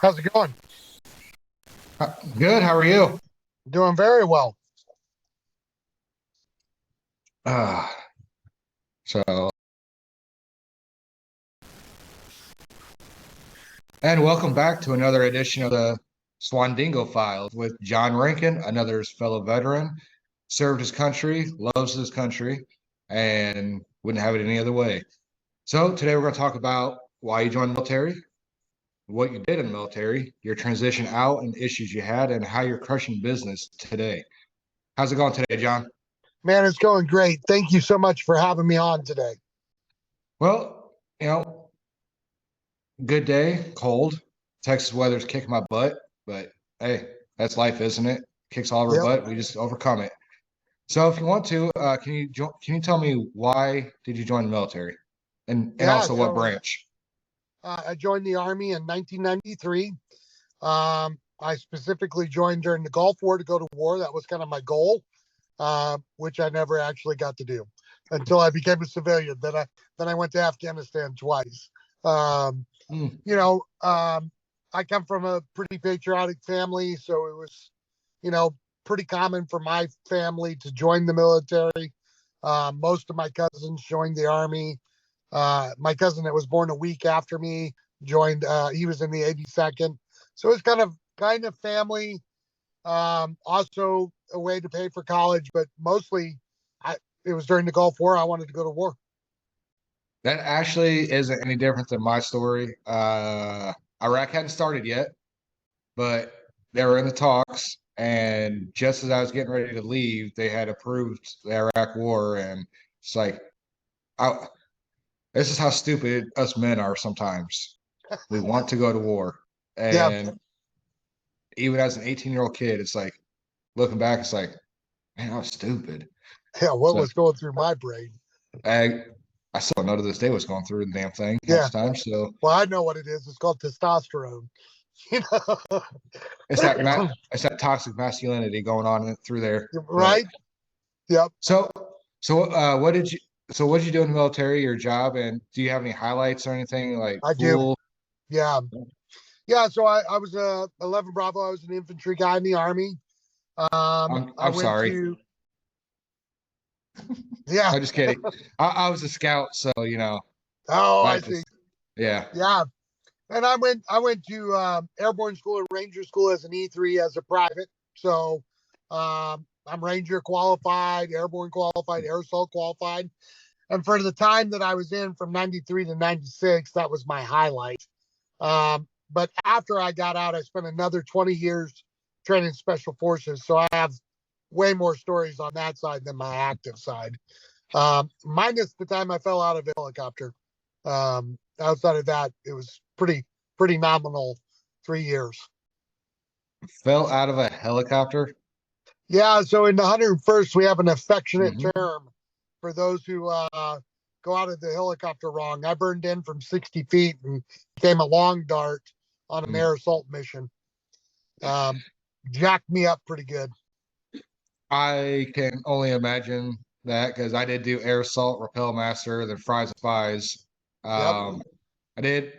How's it going? Good. How are you? Doing very well. Uh, so, and welcome back to another edition of the Swandingo Files with John Renken, another fellow veteran, served his country, loves his country, and wouldn't have it any other way. So, today we're going to talk about why you joined the military, what you did in the military, your transition out and issues you had, and how you're crushing business today. How's it going today, John? Man, it's going great. Thank you so much for having me on today. Well, you know, good day, cold. Texas weather's kicking my butt, but hey, that's life, isn't it? Kicks all of our Yep. butt. We just overcome it. So, if you want to, can you tell me why did you join the military, and Yeah. also what So branch? I joined the Army in 1993. I specifically joined during the Gulf War to go to war. That was kind of my goal, which I never actually got to do until I became a civilian. Then I went to Afghanistan twice. Um, Hmm. you know, um, I come from a pretty patriotic family, so it was, you know, pretty common for my family to join the military. Most of my cousins joined the army. My cousin that was born a week after me joined. He was in the 82nd, so it's kind of family. Also a way to pay for college, but mostly, it was during the Gulf War. I wanted to go to war. That actually isn't any different than my story. Iraq hadn't started yet, but they were in the talks, and just as I was getting ready to leave, they had approved the Iraq War, and it's like, I, this is how stupid us men are sometimes. We want to go to war. Yeah, And even as an 18-year-old kid, it's like looking back, it's like, man, I was stupid. yeah. What So was going through my brain? I I still don't know to this day what's going through the damn thing half Yeah. the time. So Well, I know what it is. It's called testosterone. You know, it's that toxic masculinity going on through there. But right? Yep. so what did you what did you do in the military, your job, and do you have any highlights or anything like I do. cool? Yeah. Yeah. So I was a 11 Bravo. I was an infantry guy in the Army. I I'm went sorry. to, yeah. I'm just kidding. I was a scout, so Oh, I I see. just yeah. Yeah. And I went to airborne school and ranger school as an E3 as a private. So I'm ranger qualified, airborne qualified, air assault qualified. And for the time that I was in from 93 to 96, that was my highlight. But after I got out, I spent another 20 years training special forces. So I have way more stories on that side than my active side. Minus the time I fell out of a helicopter. Outside of that, it was pretty nominal 3 years. Fell out of a helicopter. Yeah, so in the 101st, we have an affectionate Hmm. term for those who go out of the helicopter wrong. I burned in from 60 feet and became a long dart on an air assault mission. Um, Jacked me up pretty good. I can only imagine that because I did do air assault, rappel master, then fries and spies. Yep. I did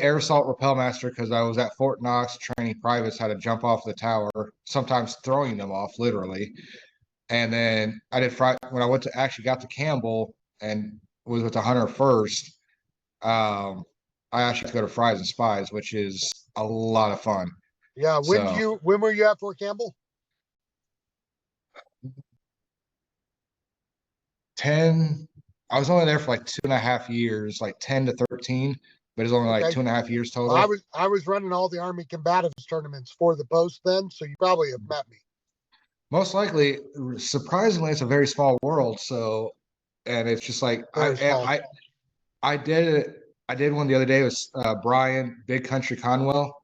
air assault rappel master because I was at Fort Knox training privates how to jump off the tower, sometimes throwing them off literally. And then I did fry when I went to actually got to Campbell and was with the Hunter first. Um, I actually go to fries and spies, which is a lot of fun. Yeah. So When were you at Fort Campbell? 10, I was only there for like 2.5 years, like 10 to 13, but it's only like Okay. 2.5 years Well, I total. was I was running all the Army combatives tournaments for the post then, so you probably have met me. Most likely, surprisingly, it's a very small world. So, and it's just like Very small. I did it. I did one the other day with Brian Big Country Conwell,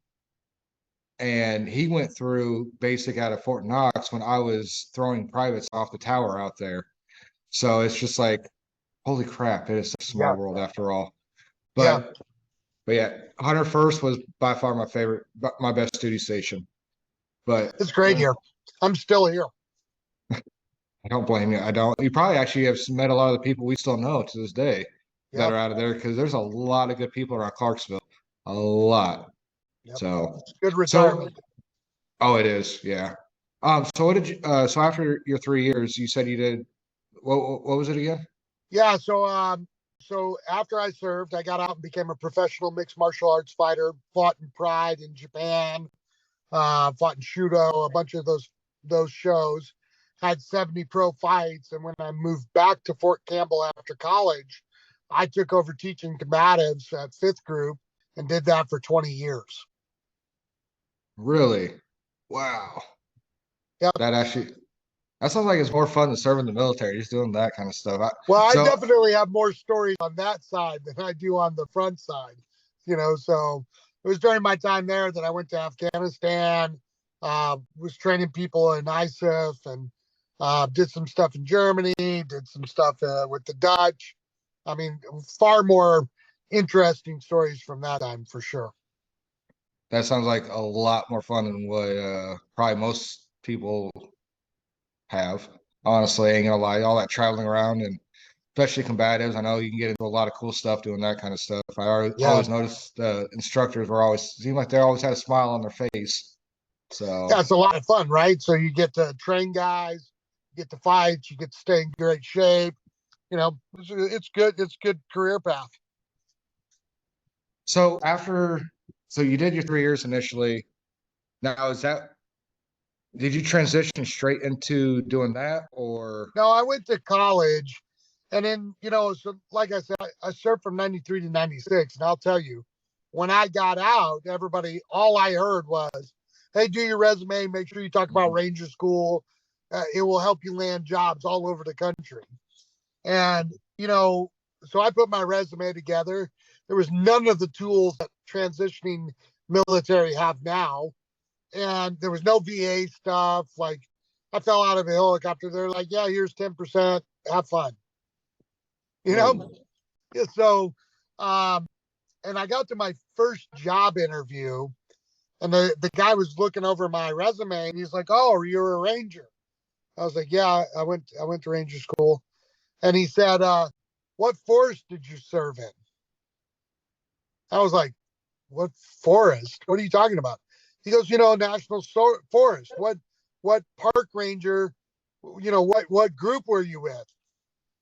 and he went through basic out of Fort Knox when I was throwing privates off the tower out there. So it's just like, holy crap, it is such a small Yeah. world after all. Yeah. But But yeah, Hunter First was by far my favorite, my best duty station. But It's great here. I'm still here. I don't blame you. I don't. You probably actually have met a lot of the people we still know to this day that Yep. are out of there because there's a lot of good people around Clarksville. A lot. Yep. So, Good so, retirement. oh, it is. Yeah. So what did you, so after your 3 years, you said you did, what was it again? Yeah. So after I served, I got out and became a professional mixed martial arts fighter. Fought in Pride in Japan. Fought in Shudo, a bunch of those shows. Had 70 pro fights, and when I moved back to Fort Campbell after college, I took over teaching combatives at Fifth Group and did that for 20 years. Really? Wow. Yeah. That actually, that sounds like it's more fun than serving the military, just doing that kind of stuff. Well, I So, definitely have more stories on that side than I do on the front side. So it was during my time there that I went to Afghanistan, was training people in ISIF, and did some stuff in Germany, did some stuff with the Dutch. I mean, far more interesting stories from that time for sure. that sounds like a lot more fun than what probably most people have. Honestly, ain't gonna lie, all that traveling around and especially combatives. I know you can get into a lot of cool stuff doing that kind of stuff. I Yeah. always noticed the instructors were always seemed like they always had a smile on their face. Yeah, So it's a lot of fun, right? So you get to train guys, you get to fight, you get to stay in great shape. It's good. It's a good career path. so after so you did your 3 years initially. Now is that did you transition straight into doing that or No, I went to college, and then so like I said, I served from '93 to '96, and I'll tell you, when I got out, all I heard was, "Hey, do your resume. Make sure you talk about Ranger School. It will help you land jobs all over the country." And so I put my resume together. There was none of the tools that transitioning military have now, and there was no VA stuff. Like, I fell out of a helicopter. They're like, "Yeah, here's 10%. Have fun." You know. whoa. Yeah, so, and I got to my first job interview, and the guy was looking over my resume, and he's like, "Oh, you're a ranger." I was like, "Yeah, I went to ranger school." And he said, "What forest did you serve in?" I was like, "What forest? What are you talking about?" He goes, "National Forest. What park ranger? What group were you with?"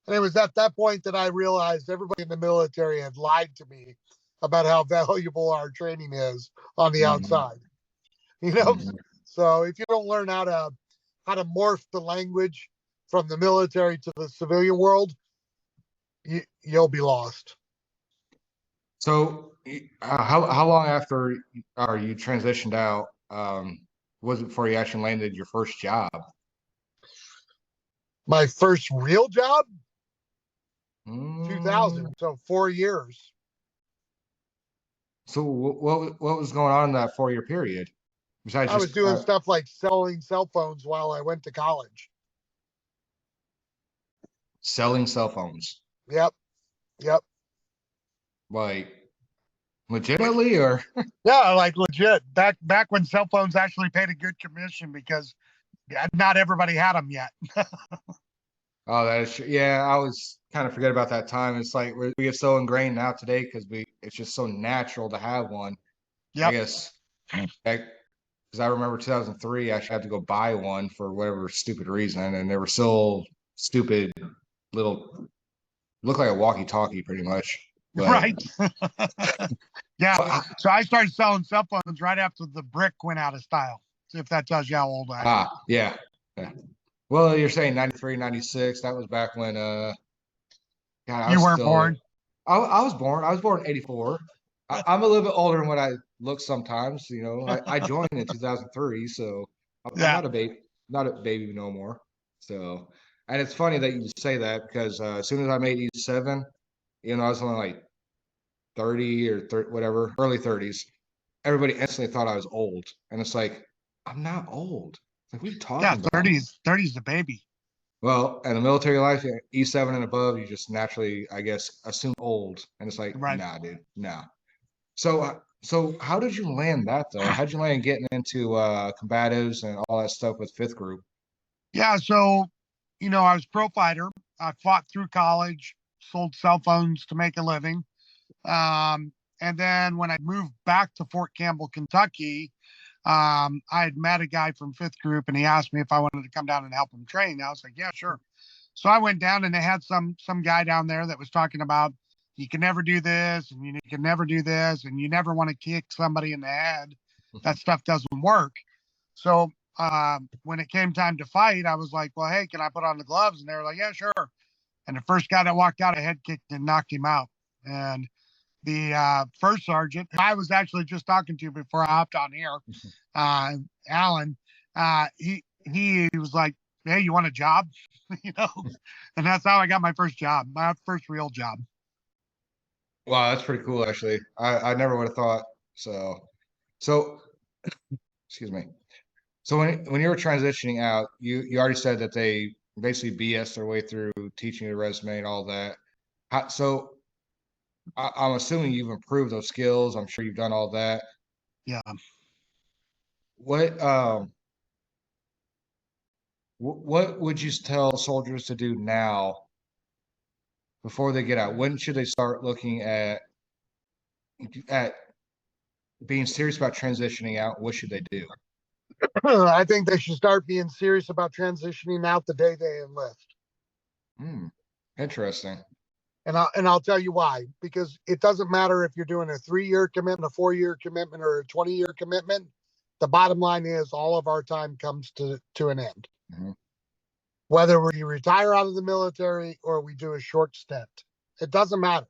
And it was at that point that I realized everybody in the military had lied to me about how valuable our training is on the Mhm, outside. You know, mhm. so if you don't learn how to morph the language from the military to the civilian world, you'll be lost. So how long after or you transitioned out was it before you actually landed your first job? My first real job, Mm, 2000, so 4 years. so what was going on in that 4 year period besides I was just doing stuff like selling cell phones while I went to college. selling cell phones? Yep, yep. Like legitimately or Yeah, like legit. Back when cell phones actually paid a good commission because not everybody had them yet. oh that is yeah, I always kind of forget about that time. It's like we get so ingrained now today because we it's just so natural to have one. I Yep. guess because I remember 2003, I actually had to go buy one for whatever stupid reason, and they were still stupid little, look like a walkie-talkie pretty much. But Right. Yeah. So I started selling cell phones right after the brick went out of style. So if that tells you how old I am. yeah, yeah. Well, you're saying 93, 96. That was back when God, I You was weren't still born. I was born. I was born in 84. I'm a little bit older than what I look sometimes. I joined in 2003, so I'm Yeah. not a baby, not a baby no more. So, and it's funny that you say that because as soon as I made 87, I was only like 30 or 30, whatever, early 30s. Everybody instantly thought I was old, and it's like I'm not old. It's like, what are you Yeah. talking about? 30's the baby. Well, and the military life, E7 and above, you just naturally, I guess, assume old, and it's like, Right. nah, dude, nah. So how did you land that though? How'd you land getting into combatives and all that stuff with Fifth Group? Yeah. So, I was pro fighter. I fought through college, sold cell phones to make a living. Um, And then when I moved back to Fort Campbell, Kentucky, I had met a guy from fifth group and he asked me if I wanted to come down and help him train. I was like, yeah, sure. So I went down and they had some guy down there that was talking about you can never do this and you can never do this and you never want to kick somebody in the head. That stuff doesn't work. So when it came time to fight, I was like, well, hey, can I put on the gloves? And they were like, yeah, sure. And the first guy that walked out, I head kicked and knocked him out. And the first sergeant I was actually just talking to before I hopped on here, Alan, he was like, hey, you want a job? You know, and that's how I got my first job, my first real job. Wow, that's pretty cool, actually. I never would have thought so. Excuse me. So when you were transitioning out, you already said that they basically BS their way through teaching your resume and all that. So I'm assuming you've improved those skills. I'm sure you've done all that. Yeah. What would you tell soldiers to do now before they get out? When should they start looking at being serious about transitioning out? What should they do? I think they should start being serious about transitioning out the day they enlist. Interesting. And I'll tell you why, because it doesn't matter if you're doing a 3-year commitment, a 4-year commitment, or a 20-year commitment. The bottom line is all of our time comes to an end. Mm-hmm. Whether we retire out of the military or we do a short stint, it doesn't matter.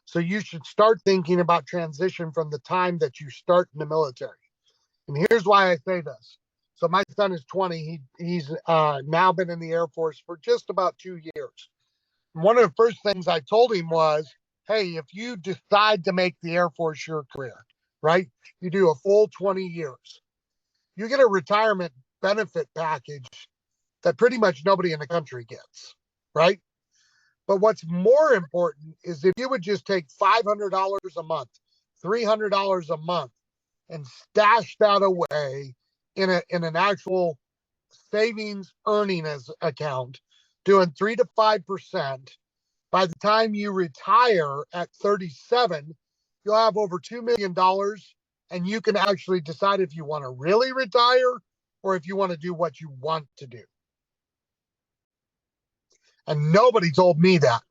So you should start thinking about transition from the time that you start in the military. And here's why I say this. So my son is 20. He's now been in the Air Force for just about 2 years. And one of the first things I told him was, hey, if you decide to make the Air Force your career, right, you do a full 20 years, you get a retirement benefit package that pretty much nobody in the country gets, right? But what's more important is if you would just take $500 a month, $300 a month, and stash that away in an actual savings earning as account, doing 3 to 5%. By the time you retire at 37, you'll have over $2 million, and you can actually decide if you want to really retire or if you want to do what you want to do. And nobody told me that.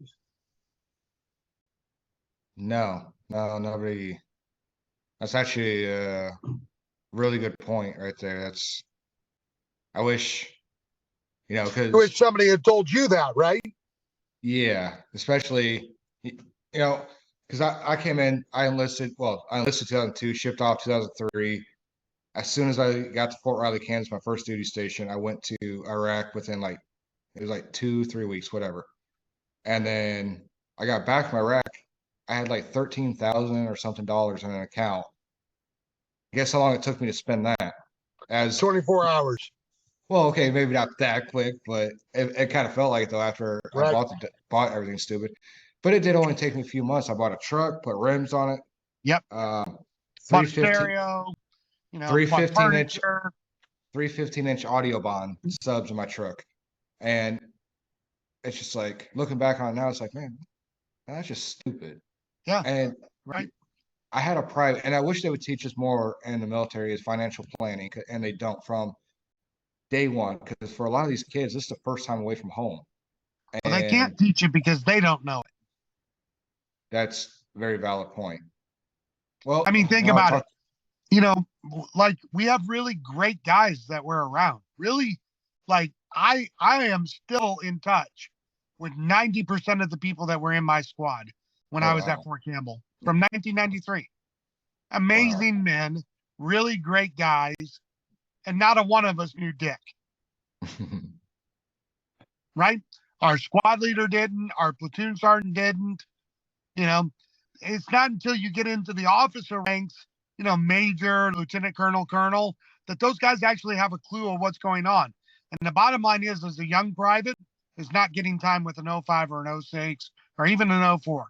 No, nobody. That's actually a really good point right there. I wish, because I wish somebody had told you that, right? Yeah, especially, because I came in, I enlisted 2002, shipped off 2003. As soon as I got to Fort Riley, Kansas, my first duty station, I went to Iraq within it was like 2-3 weeks, whatever. And then I got back from Iraq. I had like 13,000 or something dollars in an account. Guess how long it took me to spend that? As 24 hours. Well, okay, maybe not that quick, but it kind of felt like it though after I bought everything stupid. But it did only take me a few months. I bought a truck, put rims on it. Yep. 315 inch 315-inch audio bond subs in my truck. And it's just like looking back on it now, it's like, man, that's just stupid. Yeah. And right. I had a private, and I wish they would teach us more in the military is financial planning, and they don't from day one, because for a lot of these kids, this is the first time away from home. Well, they can't teach it because they don't know it. That's a very valid point. Well, I mean, think about it. Like we have really great guys that we're around. Really, like I am still in touch with 90% of the people that were in my squad when I was at Fort Campbell from 1993. Amazing men, really great guys, and not a one of us knew Dick. Right? Our squad leader didn't, our platoon sergeant didn't. It's not until you get into the officer ranks, major, lieutenant colonel, that those guys actually have a clue of what's going on. And the bottom line is a young private is not getting time with an 05 or an 06 or even an 04.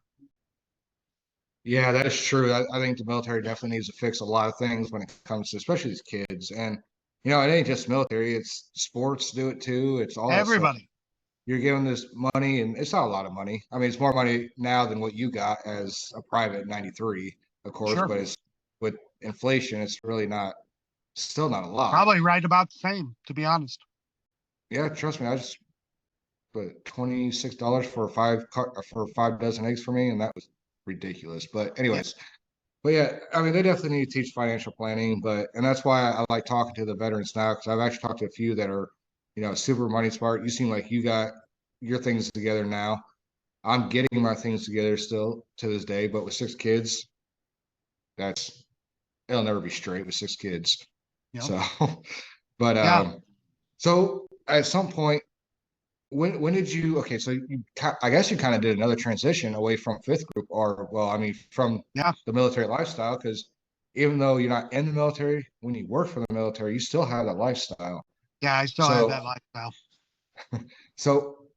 Yeah, that is true. I think the military definitely needs to fix a lot of things when it comes to especially these kids. And, it ain't just military. It's sports do it too. It's all everybody. You're giving this money, and it's not a lot of money. I mean, it's more money now than what you got as a private in 93. of course, Sure. but it's with inflation, it's really not, still not a lot. Probably right about the same, to be honest. Yeah, trust me, I just put $26 for for 5 dozen eggs for me, and that was ridiculous. But Yeah. anyways, but yeah, I mean, they definitely need to teach financial planning, and that's why I like talking to the veterans now, because I've actually talked to a few that are, super money smart. You seem like you got your things together now. I'm getting my things together still to this day, but with 6 kids, that's it'll never be straight with 6 kids. Yep. So, but Yeah. so at some point, when did you? Okay, so I guess you kind of did another transition away from fifth group, or well, I mean, from Yeah. the military lifestyle, because even though you're not in the military, when you work for the military, you still have that lifestyle. Yeah. I still have So, that lifestyle. so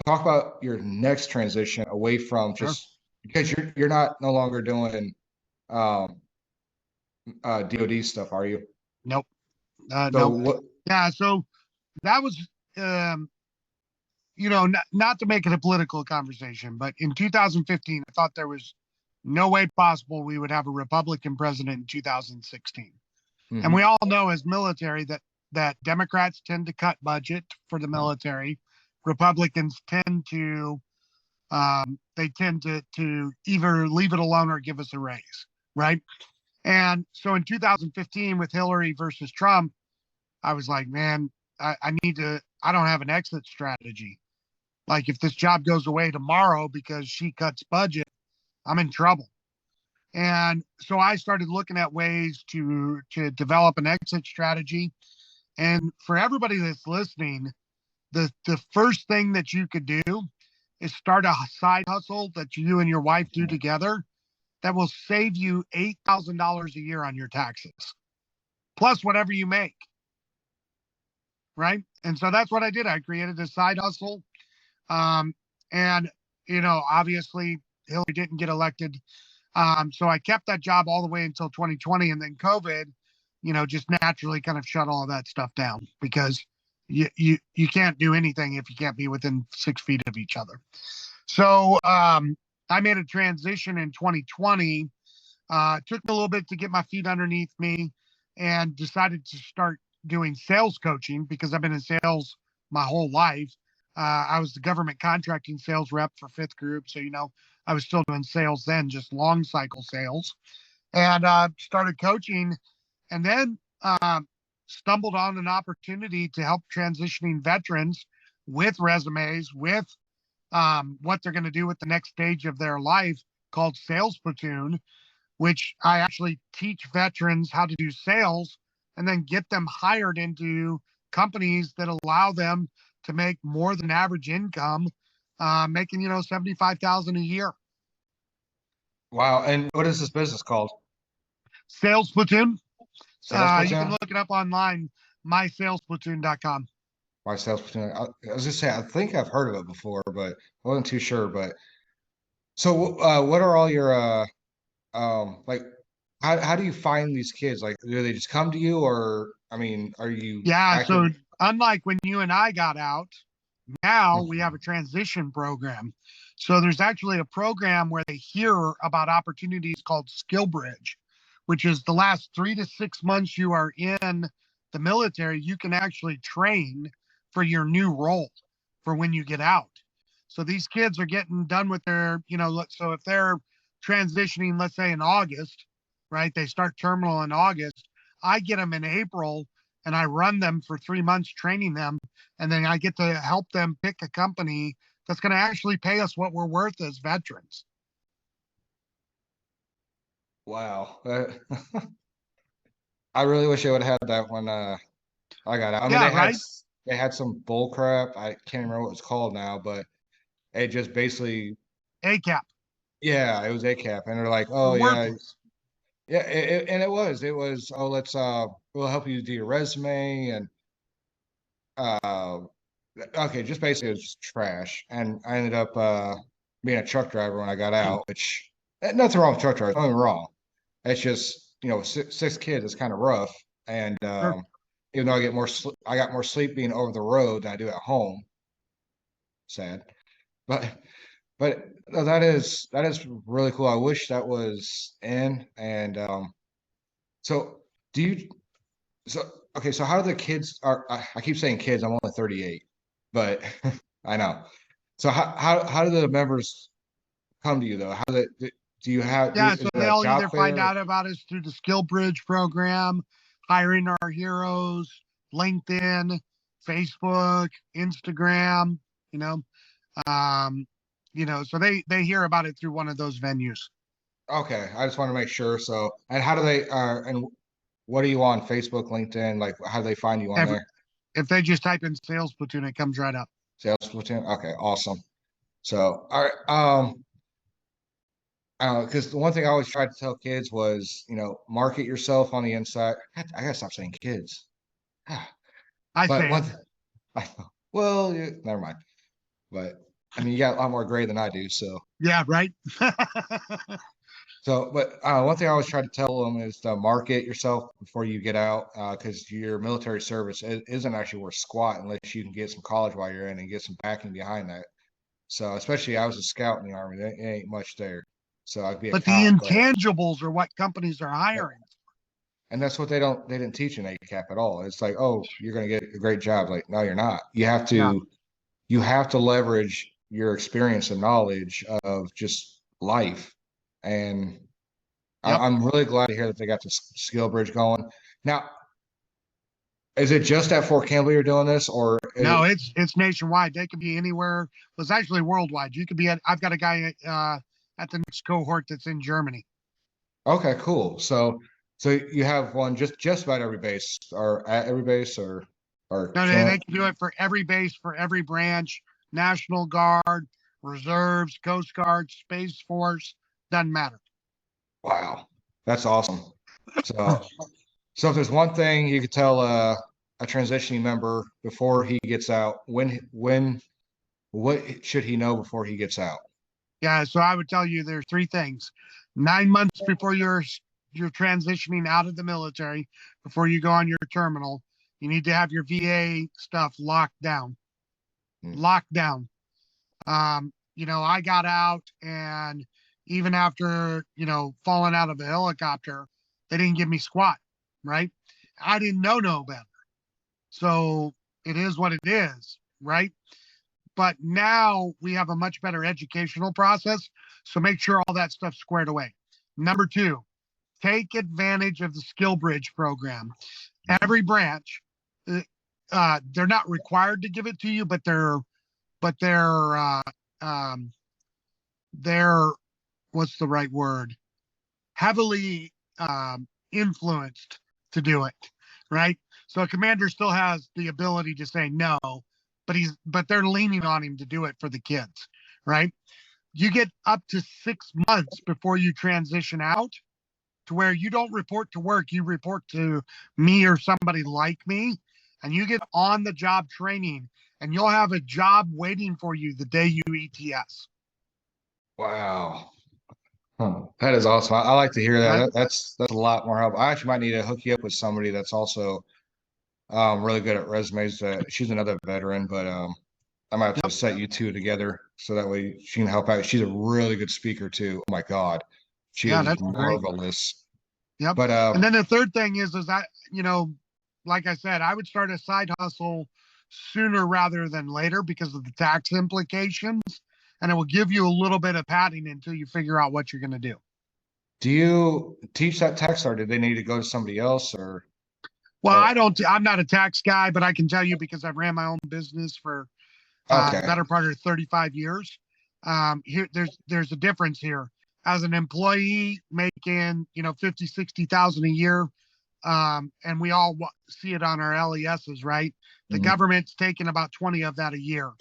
talk about your next transition away from Sure. just because you're not no longer doing um DoD stuff, are you? Nope. So Nope. what? Yeah. So that was, um, not to make it a political conversation, but in 2015, I thought there was no way possible we would have a Republican president in 2016. And we Mhm. all know as military that Democrats tend to cut budget for the military. Republicans tend to they tend to either leave it alone or give us a raise, right? And so in 2015 with Hillary versus Trump, I was like, man, I don't have an exit strategy. Like if this job goes away tomorrow because she cuts budget, I'm in trouble. And so I started looking at ways to develop an exit strategy. And for everybody that's listening, the first thing that you could do is start a side hustle that you and your wife do together that will save you $8,000 a year on your taxes, plus whatever you make. Right. And so that's what I did. I created a side hustle. Um, and, obviously Hillary didn't get elected. So I kept that job all the way until 2020. And then COVID, just naturally kind of shut all of that stuff down because you can't do anything if you can't be within 6 feet of each other. So I made a transition in 2020. It took me a little bit to get my feet underneath me and decided to start doing sales coaching because I've been in sales my whole life. I was the government contracting sales rep for fifth group. So, I was still doing sales then, just long cycle sales, and started coaching, and then stumbled on an opportunity to help transitioning veterans with resumes, with what they're going to do with the next stage of their life called Sales Platoon, which I actually teach veterans how to do sales and then get them hired into companies that allow them to make more than average income, making 75,000 a year. Wow. And what is this business called? Sales Platoon. Sales You can platoon? look it up online, mysalesplatoon.com. Why sales platoon? I was just saying, I think I've heard of it before, but I wasn't too sure. But so, what are all your like? How do you find these kids? Like, do they just come to you, or I mean, are you Yeah. active? So unlike when you and I got out, now we have a transition program. So there's actually a program where they hear about opportunities called Skill Bridge, which is the last 3 to 6 months you are in the military, you can actually train for your new role for when you get out. So these kids are getting done with their, so if they're transitioning, let's say in August, right? They start terminal in August. I get them in April and I run them for 3 months training them, and then I get to help them pick a company that's going to actually pay us what we're worth as veterans. Wow. I really wish I would have had that when I got out. I mean, Yeah, right. they had some bull crap. I can't remember what it's called now, but it just basically, ACAP. yeah, it was ACAP, and they're like, They're oh yeah, worthless. yeah, and it was, oh, we'll help you do your resume, and uh okay, just basically it was just trash. And I ended up being a truck driver when I got out, which nothing wrong with truck drivers, nothing wrong. It's just, 6 kids is kind of rough. And Sure. even though I got more sleep being over the road than I do at home. Sad. But But no, that is really cool. I wish that was in. And so do you? So okay. So how do the kids are? I keep saying kids. I'm only 38, but I know. So how do the members come to you though? How do you have? Yeah, Is so there a they'll job either find fair? out about us through the Skill Bridge program, hiring our heroes, LinkedIn, Facebook, Instagram, you know. Um, so they hear about it through one of those venues. Okay, I just want to make sure. So, and how do they? And what are you on Facebook, LinkedIn? Like, how do they find you on Every, there? if they just type in sales platoon, it comes right up. Sales platoon. Okay, awesome. So, all right. Because the one thing I always tried to tell kids was, market yourself on the inside. I gotta stop saying kids. I But say one, it. well, yeah, never mind. But I mean, you got a lot more gray than I do. Yeah, right. But one thing I always try to tell them is to market yourself before you get out, because your military service isn't actually worth squat unless you can get some college while you're in and get some backing behind that. So, especially I was a scout in the Army, there ain't much there. So I'd be a But the cop, but intangibles are what companies are hiring. and that's what they didn't teach in ACAP at all. It's like, oh, you're gonna get a great job. Like, no, you're not. Yeah. You have to leverage your experience and knowledge of just life. And Yep. I'm really glad to hear that they got the skill bridge going. Now, is it just at Fort Campbell you're doing this, or No, it's nationwide. They could be anywhere. Well, it's actually worldwide. You could be at. I've got a guy at the next cohort that's in Germany. okay, cool. So you have one just about every base, or at every base, or No, camp. they can do it for every base, for every branch, National Guard, Reserves, Coast Guard, Space Force, doesn't matter. Wow, that's awesome. So so if there's one thing you could tell a transitioning member before he gets out, when what should he know before he gets out? Yeah, so I would tell you there's three things. 9 months before you're transitioning out of the military, before you go on your terminal, you need to have your VA stuff locked down. Hmm. Locked down. I got out, and even after, falling out of a helicopter, they didn't give me squat, right? I didn't know no better. So it is what it is, right? But now we have a much better educational process. So make sure all that stuff's squared away. Number two, take advantage of the Skill Bridge program. Every branch, they're not required to give it to you, but um, they're what's the right word? Heavily influenced to do it, right? So a commander still has the ability to say no, but they're leaning on him to do it for the kids, right? You get up to 6 months before you transition out to where you don't report to work, you report to me or somebody like me, and you get on the job training, and you'll have a job waiting for you the day you ETS. Wow. Huh. That is awesome. I like to hear that. Right? That's a lot more help. I actually might need to hook you up with somebody that's also really good at resumes. She's another veteran, but I'm gonna have to Yep. set you two together so that way she can help out. She's a really good speaker too. Oh my God, she Yeah, is that's great. marvelous. Yep. But And then the third thing is that, like I said, I would start a side hustle sooner rather than later because of the tax implications. And it will give you a little bit of padding until you figure out what you're going to do. do you teach that text, or do they need to go to somebody else, Well, or I'm not a tax guy, but I can tell you because I've ran my own business for the okay? better part of 35 years. There's a difference here. As an employee making, 50, 60,000 a year, and we all see it on our LESs, right? The Mhm. government's taking about 20 of that a year.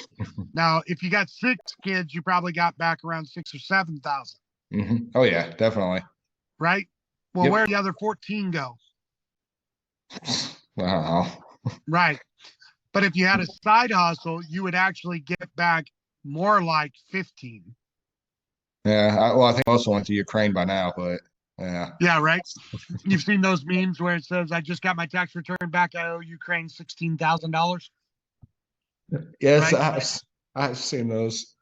Now, if you got 6 kids, you probably got back around 6 or 7,000, Oh yeah, definitely. right? Well, Yep. where the other 14 go? Wow. Right. But if you had a side hustle, you would actually get back more like 15. Yeah. Well, I think most went to Ukraine by now, but yeah. Yeah, right. You've seen those memes where it says, I just got my tax return back. I owe Ukraine $16,000. Yes, Right. I've seen those.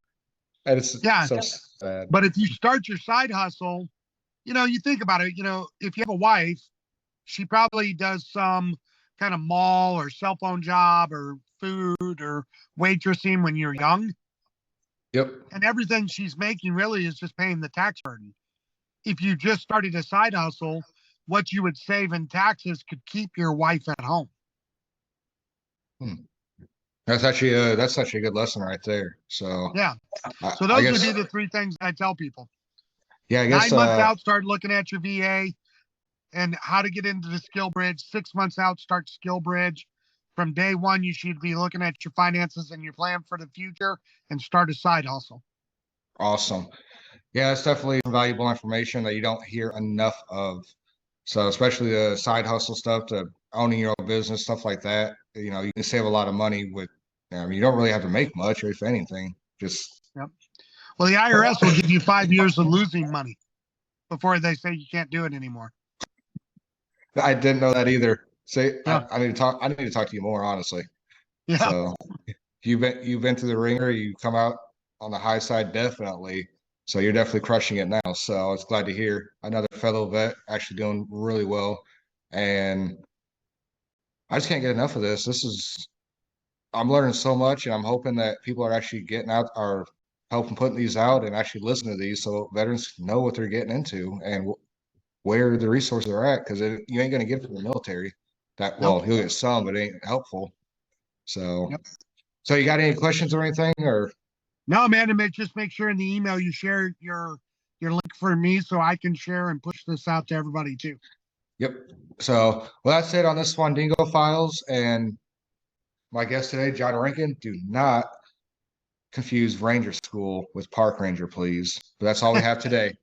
And it's Yeah. so sad. But if you start your side hustle, you think about it, if you have a wife, she probably does some kind of mall or cell phone job or food or waitressing when you're young. Yep. And everything she's making really is just paying the tax burden. If you just started a side hustle, what you would save in taxes could keep your wife at home. Hmm. That's actually a good lesson right there. So Yeah. So I those would guess be the three things I tell people. yeah, I guess 9 months out, start looking at your VA and how to get into the skill bridge. 6 months out, start skill bridge. From day one, you should be looking at your finances and your plan for the future and start a side hustle. awesome. Yeah, it's definitely valuable information that you don't hear enough of. So especially the side hustle stuff, to owning your own business, stuff like that. You can save a lot of money with. I mean, you don't really have to make much, or if anything, just. Yep. Well, the IRS will give you 5 years of losing money before they say you can't do it anymore. I didn't know that either. Say, Yeah. I need to talk. I need to talk to you more, honestly. Yeah. So you've been through the ringer. You come out on the high side, definitely. So you're definitely crushing it now. So I was glad to hear another fellow vet actually doing really well. And I just can't get enough of this. I'm learning so much, and I'm hoping that people are actually getting out, are helping putting these out and actually listening to these, so veterans know what they're getting into and where the resources are at. Because you ain't going to get it from the military. Well, Nope. you'll get some, but it ain't helpful. So, Yep. so you got any questions or anything, or? No, man, and just make sure in the email you share your link for me so I can share and push this out to everybody too. Yep. So, well, that's it on this Swandingo Files. And my guest today, John Renken. Do not confuse Ranger School with Park Ranger, please. But that's all we have today.